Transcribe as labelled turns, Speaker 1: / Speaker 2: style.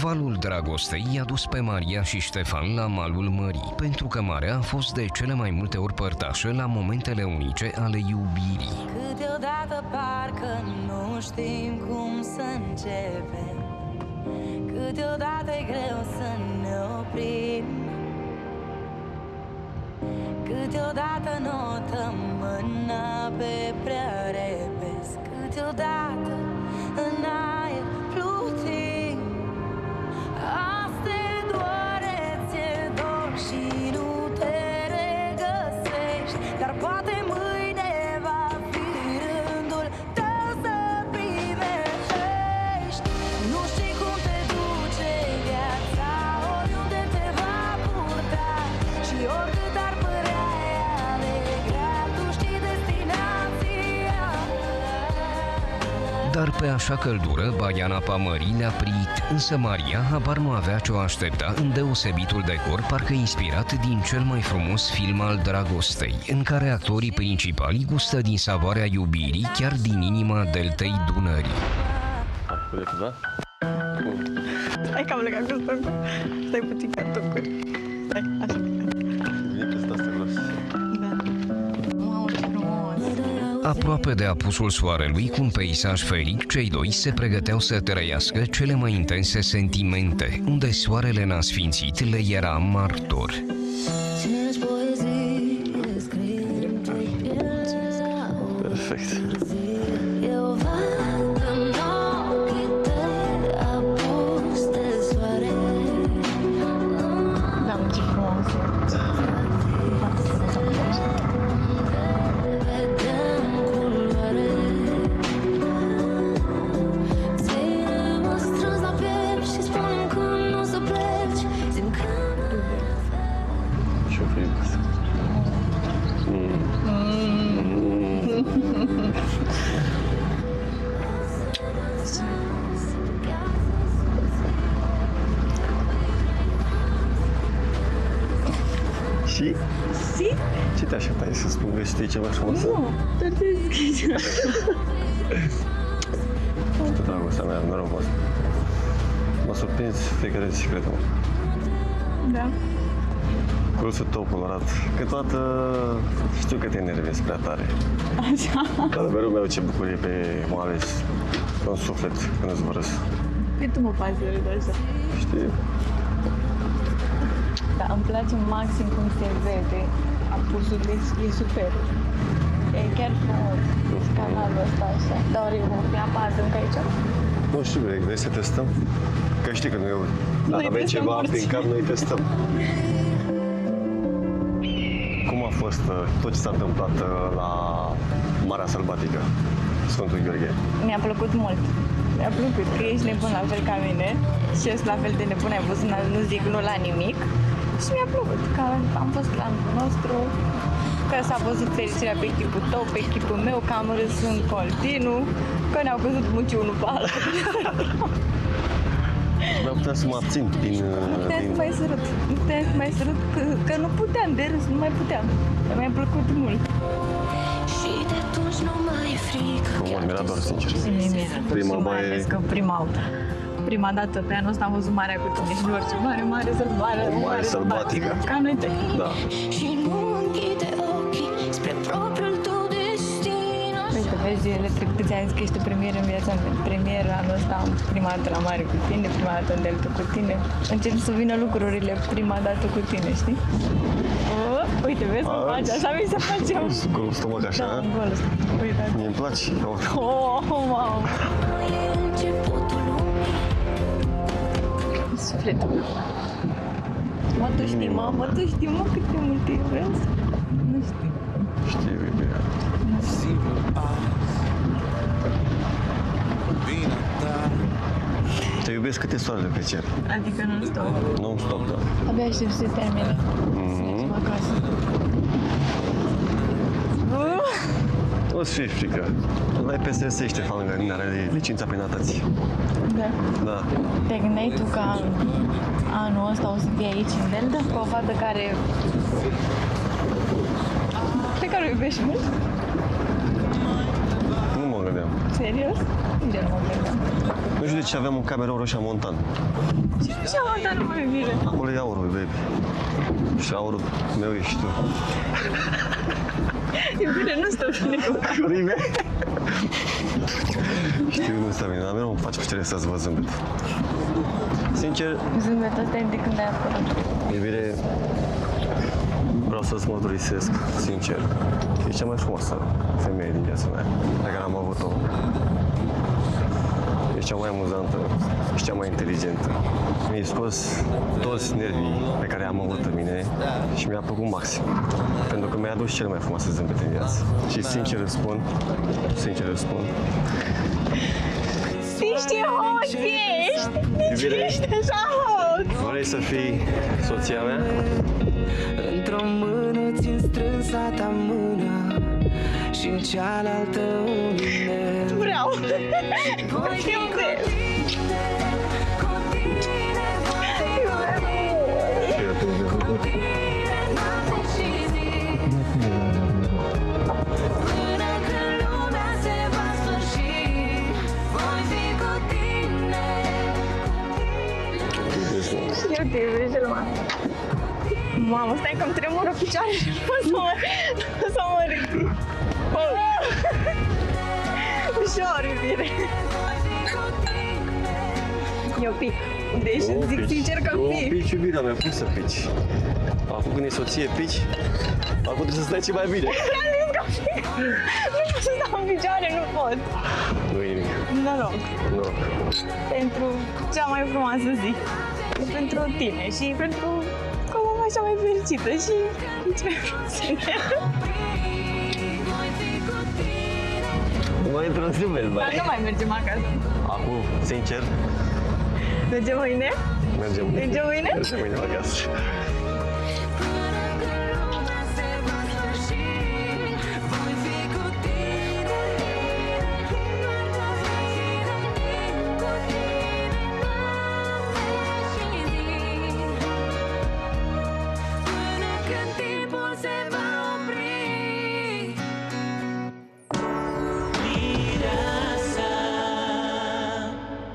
Speaker 1: Valul dragostei i-a dus pe Maria și Ștefan la malul mării, pentru că marea a fost de cele mai multe ori părtașă la momentele unice ale iubirii.
Speaker 2: Câteodată parcă nu știm cum să începem, câteodată e greu să ne oprim, câteodată notăm mâna pe prea repezi, câteodată în aer plutim. Asta e doare, ți-e dor și nu te regăsești, dar poate mâine va fi rândul tău să primești. Nu știi cum te duce viața, oriunde te va purta, și oricât ar părea ea de grea, tu știi destinația.
Speaker 1: Dar pe așa căldură, baia apa mării le-a prit, însă Maria habar nu avea ce o aștepta în deosebitul decor, parcă inspirat din cel mai frumos film al dragostei, în care actorii principali gustă din savoarea iubirii chiar din inima deltei Dunării.
Speaker 3: Da?
Speaker 4: Hai că am legat cu stângul. Stai puțin ca tocuri. Stai, așa.
Speaker 3: Vine peste asta gros.
Speaker 4: Da. Mamă, ce frumos.
Speaker 1: Aproape de apusul soarelui, cu un peisaj feric, cei doi se pregăteau să trăiască cele mai intense sentimente, unde soarele n-asfințit le era martor.
Speaker 3: Perfect.
Speaker 4: Da, ce frumos.
Speaker 3: Ce-o fi? Și?
Speaker 4: Si?
Speaker 3: Ce te așteptai să spun că știi ceva frumos?
Speaker 4: Nu, dar te scrii.
Speaker 3: Știu, dragostea mea, norocos. Mă surprinzi fiecare zi, cred-mă.
Speaker 4: Da.
Speaker 3: Cu râsul tău colorat. Câteodată știu că te enervezi prea tare.
Speaker 4: Așa.
Speaker 3: Dar mereu mi-au ce bucurie mai ales în suflet când îți vă râs.
Speaker 4: Păi tu mă faci să râd așa.
Speaker 3: Știi?
Speaker 4: Da, îmi place maxim cum se vede. Apusul e super. E chiar frumos. Canalul ăsta așa. Dar ori vom fi apa adâncă aici?
Speaker 3: Nu știu, vrei să testăm? Că știi că noi avem
Speaker 4: testăm
Speaker 3: ceva
Speaker 4: orice.
Speaker 3: prin cap, noi testăm. Cum a fost tot ce s-a întâmplat la Marea Sălbatică, Sfântul Gheorghe?
Speaker 4: Mi-a plăcut mult. Mi-a plăcut că ești nebun la fel ca mine și ești la fel de nebun, ai văzut, nu zic nu la nimic. Și mi-a plăcut că am fost la anul nostru, că s-a văzut fericirea pe chipul tău, pe chipul meu, că am râs în continuu, că ne-au căzut muncii unul pe altul.
Speaker 3: Mi-am putea să mă abțin din...
Speaker 4: Nu puteam să mai sărut, nu puteam să mai sărut, că nu puteam de râs, nu mai puteam. Dar mi-a plăcut mult.
Speaker 2: Și de atunci nu mai e frică.
Speaker 3: Mă admirador, sincer.
Speaker 4: Și mie mi-e
Speaker 3: Prima
Speaker 4: și mai
Speaker 3: baie-
Speaker 4: ales că prima dată pe anul ăsta am văzut marea cu tine și orice mare
Speaker 3: sălbatică.
Speaker 4: Ca noi doi.
Speaker 3: Da.
Speaker 2: Și nu închide ochii spre propriul tău destin.
Speaker 4: Uite, vezi, zilele trecute ți-am zis că ești premier în viața mea. Premier anul ăsta am prima dată la mare cu tine, prima dată în delta cu tine. Încep să vină lucrurile prima dată cu tine, știi? Uite, vezi cum face, așa mi se face.
Speaker 3: Gol stomac așa,
Speaker 4: Da, gol ăsta. Uite.
Speaker 3: Mie îmi place.
Speaker 4: Wow.
Speaker 2: E începutul lumii.
Speaker 4: Sufletul meu. Mă, tu știi, mă, cât de mult te iubesc? Nu știu.
Speaker 3: Știu, iubirea.
Speaker 5: Sigur azi, bine ta.
Speaker 3: Te iubesc câte soarele pe cer.
Speaker 4: Adică nu stau.
Speaker 3: Non-stop, da.
Speaker 4: Abia aștept să se termine. Să mergem acasă.
Speaker 3: O să fie frică. La PSS Ștefan lângă mine are licența pe natație.
Speaker 4: Da.
Speaker 3: Da.
Speaker 4: Te gândeai tu că anul ăsta o să fii aici în Delta cu o fată pe care o iubești mult?
Speaker 3: Nu mă gândeam.
Speaker 4: Serios? Nici eu nu mă gândeam.
Speaker 3: Nu știu de ce aveam un camerou roșia montan.
Speaker 4: Ce am dat numai iubire?
Speaker 3: Acolo e aurul, baby. Și aurul meu ești tu.
Speaker 4: Iubire, nu stă bine cu
Speaker 3: Oribe. Știu, nu stă bine, dar mereu îmi face plăcere să-ți văd zâmbet. Sincer,
Speaker 4: zâmbetul ăsta e de când ai apărut.
Speaker 3: iubire, vreau să-ți mărturisesc, sincer, că e cea mai frumoasă femeie din viața mea, pe care am avut-o. E cea mai amuzantă, și cea mai inteligentă. Mi-ai scos toți nervii pe care am avut în mine și mi-a plăcut maxim. Pentru că mi-a adus cel mai frumoase zâmbete în viață. Și sincer îți spun,
Speaker 4: Știi ce hot ești? De ce
Speaker 3: Iubire,
Speaker 4: ești așa hot?
Speaker 3: vrei să fii soția mea?
Speaker 5: Într-o mână țin strânsa ta mână și în cealaltă un inel.
Speaker 4: Vreau.
Speaker 2: Voi fi cu tine, cu tine voi fi cu tine noapte și zi. Până când lumea se va sfârși, voi fi cu tine.
Speaker 4: Eu te iubesc cel mai. Mamă, stai că-mi tremură picioarele și nu să mă ridic. Oh. Ușor, iubire. Eu pic. Deci îți zic sincer că pic.
Speaker 3: Pici, iubirea mea, cum să pici? Acum când e soție, pici? Acum trebuie să stai ce mai bine.
Speaker 4: Am zis că pic. Nu pot să stau în picioare, nu pot.
Speaker 3: Nu e nimic.
Speaker 4: Noroc.
Speaker 3: Nu.
Speaker 4: Pentru cea mai frumoasă zi. Pentru tine și pentru că mă faci cea mai fericită și ce mai frumoasă.
Speaker 3: Nu mai intră în zâmbet,
Speaker 4: Dar nu mai mergem acasă.
Speaker 3: Acum, sincer,
Speaker 4: Mergem mâine?
Speaker 3: mergem mâine.
Speaker 4: Mergem mâine?
Speaker 3: Mergem mâine acasă.
Speaker 2: Până când lumea se va sfârși, voi fi cu tine. Cu tine noapte și zi. Până când timpul se va